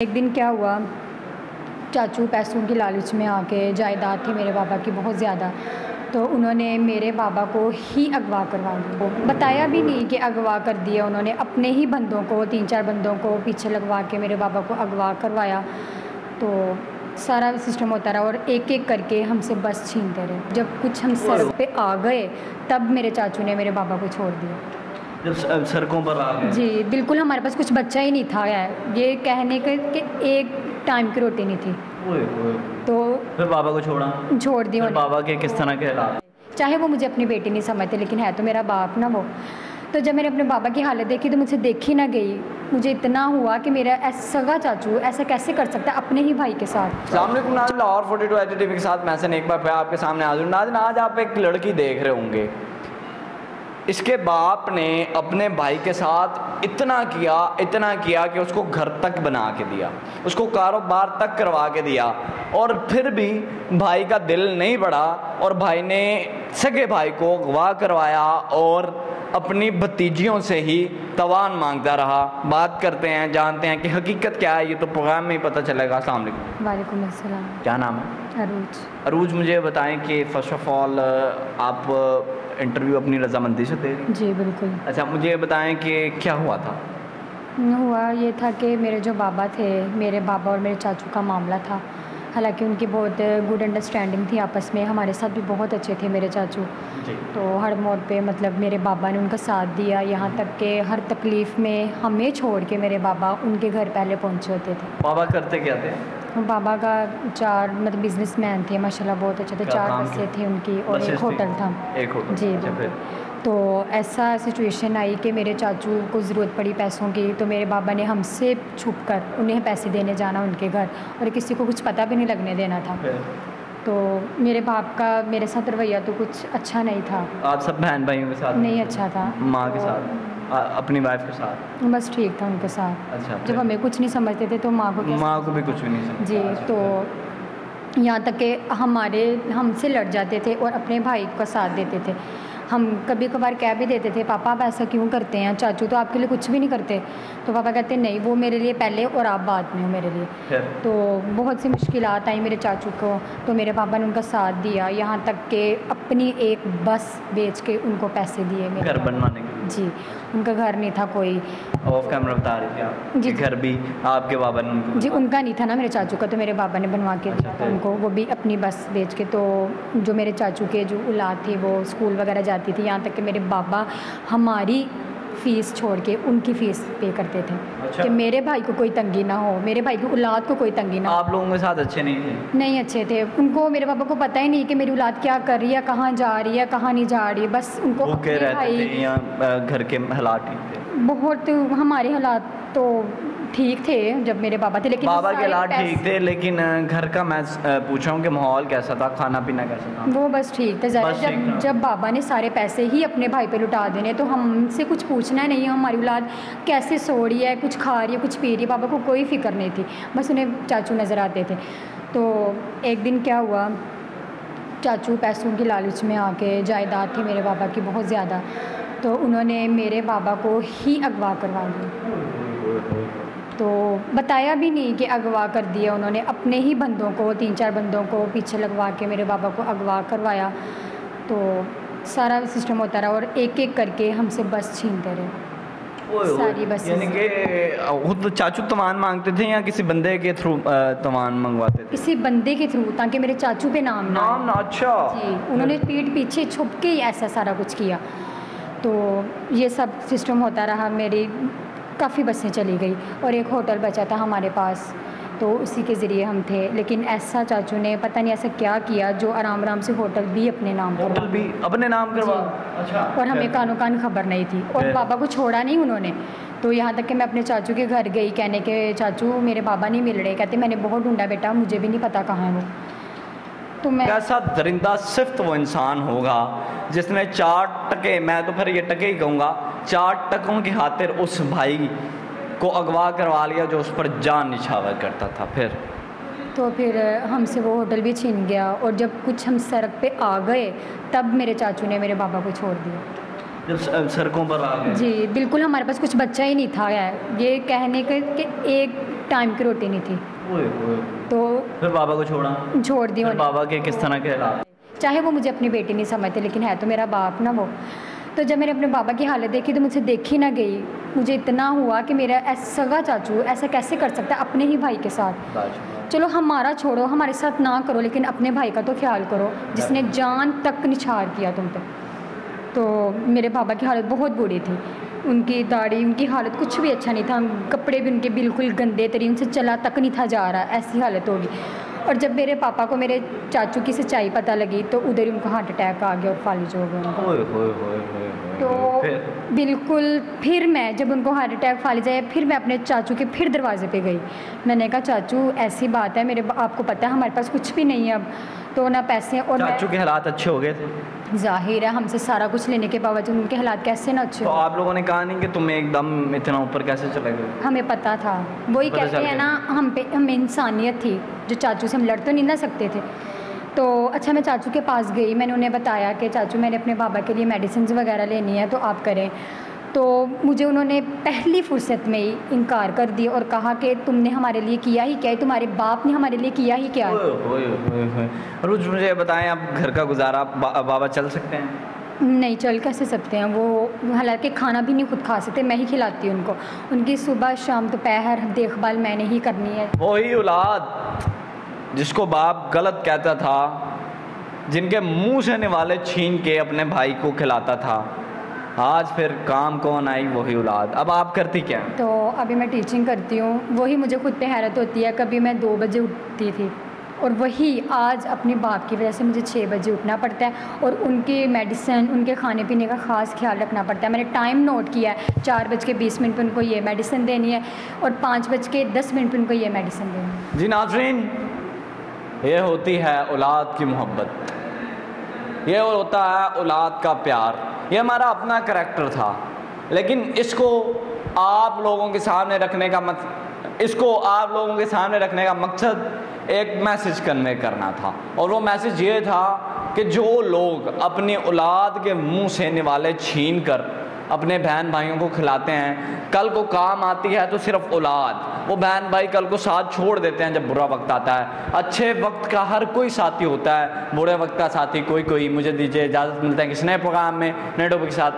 एक दिन क्या हुआ, चाचू पैसों की लालच में आके, जायदाद थी मेरे पापा की बहुत ज़्यादा, तो उन्होंने मेरे पापा को ही अगवा करवा दिया। बताया भी नहीं कि अगवा कर दिया उन्होंने, अपने ही बंदों को 3-4 बंदों को पीछे लगवा के मेरे पापा को अगवा करवाया। तो सारा सिस्टम होता रहा और एक एक करके हमसे बस छीनते रहे। जब कुछ हम सड़क पे आ गए तब मेरे चाचू ने मेरे पापा को छोड़ दिया। जब सड़कों पर आ गए? जी बिल्कुल, हमारे पास कुछ बच्चा ही नहीं था ये कहने के कि एक टाइम की रोटी नहीं थी। तो फिर बाबा को छोड़ दी। फिर बाबा के किस तरह के हालात? चाहे वो मुझे अपनी बेटी नहीं समझते, लेकिन है तो मेरा बाप ना वो। तो जब मैंने अपने बाबा की हालत देखी तो मुझसे देखी ना गई। मुझे इतना हुआ कि मेरा सगा चाचू ऐसा कैसे कर सकता है अपने ही भाई के साथ। अस्सलाम वालेकुम नाज़रीन, लाहौर 42 एचडी के साथ मैं हसन एक बार फिर आपके सामने हाजिर हूं। नाज़रीन, आज आप एक लड़की देख रहे होंगे, इसके बाप ने अपने भाई के साथ इतना किया कि उसको घर तक बना के दिया, उसको कारोबार तक करवा के दिया, और फिर भी भाई का दिल नहीं बढ़ा और भाई ने सगे भाई को अगवा करवाया और अपनी भतीजियों से ही तवान मांगता रहा। बात करते हैं, जानते हैं कि हकीकत क्या है। ये तो प्रोग्राम में ही पता चलेगा। अस्सलाम वालेकुम। वालेकुम अस्सलाम। क्या नाम है? अरूज। मुझे बताएं कि फ़र्स्ट ऑफ़ ऑल आप इंटरव्यू अपनी रजामंदी से दे रही हैं? जी बिल्कुल। अच्छा, मुझे बताएं कि क्या हुआ था? हुआ ये था कि मेरे जो बाबा थे, मेरे बाबा और मेरे चाचू का मामला था। हालांकि उनकी बहुत गुड अंडरस्टैंडिंग थी आपस में, हमारे साथ भी बहुत अच्छे थे मेरे चाचू। तो हर मोड़ पे मतलब मेरे बाबा ने उनका साथ दिया, यहाँ तक कि हर तकलीफ़ में हमें छोड़ के मेरे बाबा उनके घर पहले पहुँचे होते थे। बाबा करते क्या थे? बाबा का 4 मतलब बिजनेसमैन थे माशाल्लाह, बहुत अच्छे थे। 4 बसें थी उनकी और एक होटल था। एक होटल? जी बिल्कुल। तो ऐसा सिचुएशन आई कि मेरे चाचू को ज़रूरत पड़ी पैसों की, तो मेरे बाबा ने हमसे छुप कर उन्हें पैसे देने जाना उनके घर, और किसी को कुछ पता भी नहीं लगने देना था। तो मेरे बाप का मेरे साथ रवैया तो कुछ अच्छा नहीं था। आप सब बहन भाइयों के साथ? नहीं अच्छा था। माँ के साथ, अपनी वाइफ के साथ? बस ठीक था उनके साथ। अच्छा। जब हमें कुछ नहीं समझते थे तो माँ को भी कुछ भी नहीं समझते? जी। तो यहाँ तक कि हमसे लड़ जाते थे और अपने भाई का साथ देते थे। हम कभी कभार कह भी देते थे, पापा आप ऐसा क्यों करते हैं, चाचू तो आपके लिए कुछ भी नहीं करते। तो पापा कहते नहीं, वो मेरे लिए पहले और आप बाद में हो मेरे लिए। तो बहुत सी मुश्किलात आई मेरे चाचू को, तो मेरे पापा ने उनका साथ दिया, यहाँ तक कि अपनी एक बस बेच के उनको पैसे दिए मेरे घर बनवाने के लिए। जी, उनका घर नहीं था कोई। ऑफ कैमरा बता रही थी आप? जी। घर भी आपके बाबा ने? जी, उनका नहीं था ना मेरे चाचू का, तो मेरे बाबा ने बनवा के दिया था उनको, वो भी अपनी बस बेच के। तो जो मेरे चाचू के जो औलाद थी वो स्कूल वगैरह जाती थी, यहाँ तक कि मेरे बाबा हमारी फ़ीस छोड़ के उनकी फ़ीस पे करते थे। अच्छा। कि मेरे भाई को कोई तंगी ना हो, मेरे भाई की औलाद को कोई तंगी ना हो। आप लोगों के साथ अच्छे नहीं थे? नहीं अच्छे थे। उनको, मेरे पापा को पता ही नहीं कि मेरी औलाद क्या कर रही है, कहाँ जा रही है, कहाँ नहीं जा रही है। बस उनको भूखे रहते थे या घर के हालात ठीक थे? बहुत हमारे हालात तो ठीक थे जब मेरे बाबा थे, लेकिन बाबा के हालात ठीक थे, लेकिन घर का मैं पूछा हूँ कि माहौल कैसा था, खाना पीना कैसा था? वो बस ठीक था। जब बाबा ने सारे पैसे ही अपने भाई पे लुटा देने, तो हमसे कुछ पूछना नहीं है, हमारी औलाद कैसे सो रही है, कुछ खा रही है, कुछ पी रही है, बाबा को कोई फ़िक्र नहीं थी। बस उन्हें चाचू नज़र आते थे। तो एक दिन क्या हुआ, चाचू पैसों की लालच में आके, जायदाद थी मेरे बाबा की बहुत ज़्यादा, तो उन्होंने मेरे बाबा को ही अगवा करवा दिया। तो बताया भी नहीं कि अगवा कर दिया उन्होंने, अपने ही बंदों को 3-4 बंदों को पीछे लगवा के मेरे बाबा को अगवा करवाया। तो सारा सिस्टम होता रहा और एक एक करके हमसे बस छीनते रहे, सारी बस। यानी कि खुद चाचू तवान मांगते थे या किसी बंदे के थ्रू तवान मंगवाते थे? किसी बंदे के थ्रू, ताकि मेरे चाचू पे नाम ना। अच्छा जी, उन्होंने पीठ पीछे छुप के ही ऐसा सारा कुछ किया। तो ये सब सिस्टम होता रहा, मेरी काफ़ी बसें चली गई और एक होटल बचा था हमारे पास, तो उसी के ज़रिए हम थे। लेकिन ऐसा चाचू ने पता नहीं ऐसा क्या किया जो आराम से होटल भी अपने नाम करवा। अच्छा। और हमें कानो कान खबर नहीं थी, और बाबा को छोड़ा नहीं उन्होंने। तो यहाँ तक कि मैं अपने चाचू के घर गई कहने के, चाचू मेरे बाबा नहीं मिल रहे। कहते मैंने बहुत ढूंढा बेटा, मुझे भी नहीं पता कहाँ है वो। तो मैं कैसा दरिंदा सिर्फ वो इंसान होगा जिसने 4 टके, मैं तो फिर ये टके ही कहूँगा, 4 टकों की खातिर उस भाई को अगवा करवा लिया जो उस पर जान निछावर करता था। फिर हमसे वो होटल भी छीन गया, और जब कुछ हम सड़क पे आ गए तब मेरे चाचू ने मेरे बाबा को छोड़ दिया। जब सड़कों पर आ गए? जी बिल्कुल, हमारे पास कुछ बच्चा ही नहीं था। ये कहने के कि एक टाइम की रोटी नहीं थी। तो फिर बाबा को छोड़ दी फिर उन्होंने। बाबा के किस तरह के हालात? चाहे वो मुझे अपनी बेटी नहीं समझते, लेकिन है तो मेरा बाप ना वो। तो जब मैंने अपने बाबा की हालत देखी तो मुझसे देखी ना गई। मुझे इतना हुआ कि मेरा सगा चाचू ऐसा कैसे कर सकता है अपने ही भाई के साथ। चलो हमारा छोड़ो, हमारे साथ ना करो, लेकिन अपने भाई का तो ख्याल करो जिसने जान तक निछावर किया तुम पे। तो मेरे बाबा की हालत बहुत बुरी थी। उनकी दाढ़ी, उनकी हालत कुछ भी अच्छा नहीं था। कपड़े भी उनके बिल्कुल गंदे तरीन से चला तक नहीं था जा रहा, ऐसी हालत होगी। और जब मेरे पापा को मेरे चाचू की सच्चाई पता लगी तो उधर ही उनको हार्ट अटैक आ गया और फालिज हो गया उनको। तो बिल्कुल फिर मैं जब उनको हार्ट अटैक फालिज आया, फिर मैं अपने चाचू के फिर दरवाजे पे गई। मैंने कहा चाचू ऐसी बात है, मेरे आपको पता है हमारे पास कुछ भी नहीं है अब, तो ना पैसे और चाचू के हालात अच्छे हो गए थे? जाहिर है हमसे सारा कुछ लेने के बावजूद उनके हालात कैसे ना अच्छे। तो आप लोगों ने कहा नहीं कि तुम एकदम इतना ऊपर कैसे चले गए? हमें पता था, वही कहते हैं ना हम इंसानियत थी जो चाचू से हम लड़ तो नहीं ना सकते थे। तो अच्छा मैं चाचू के पास गई, मैंने उन्हें बताया कि चाचू मैंने अपने बाबा के लिए मेडिसिन वगैरह लेनी है तो आप करें। तो मुझे उन्होंने पहली फुर्सत में ही इनकार कर दिया और कहा कि तुमने हमारे लिए किया ही क्या है, तुम्हारे बाप ने हमारे लिए किया ही क्या है। और मुझे बताएं आप घर का गुजारा बाबा चल सकते हैं? नहीं चल कैसे सकते हैं वो, हालांकि खाना भी नहीं खुद खा सकते, मैं ही खिलाती हूँ उनको। उनकी सुबह शाम दोपहर देखभाल मैंने ही करनी है। वही औलाद जिसको बाप गलत कहता था, जिनके मुंह से निवाले छीन के अपने भाई को खिलाता था, आज फिर काम कौन आई? वही औलाद। अब आप करती क्या? तो अभी मैं टीचिंग करती हूँ, वही मुझे खुद पे हैरत होती है। कभी मैं 2 बजे उठती थी और वही आज अपने बाप की वजह से मुझे 6 बजे उठना पड़ता है और उनकी मेडिसिन, उनके खाने पीने का ख़ास ख्याल रखना पड़ता है। मैंने टाइम नोट किया है, 4:20 पर उनको ये मेडिसिन देनी है और 5:10 पर उनको ये मेडिसिन देनी है। जी नाज़रीन, ये होती है औलाद की मोहब्बत, ये होता है औलाद का प्यार। ये हमारा अपना करैक्टर था, लेकिन इसको आप लोगों के सामने रखने का मकसद एक मैसेज कन्वे करना था। और वो मैसेज ये था कि जो लोग अपनी औलाद के मुंह से निवाले छीन कर अपने बहन भाइयों को खिलाते हैं, कल को काम आती है तो सिर्फ औलाद, वो बहन भाई कल को साथ छोड़ देते हैं जब बुरा वक्त आता है। अच्छे वक्त का हर कोई साथी होता है, बुरे वक्त का साथी कोई कोई। मुझे दीजिए इजाज़त, मिलते हैं किसी नए प्रोग्राम में नए टॉपिक के साथ।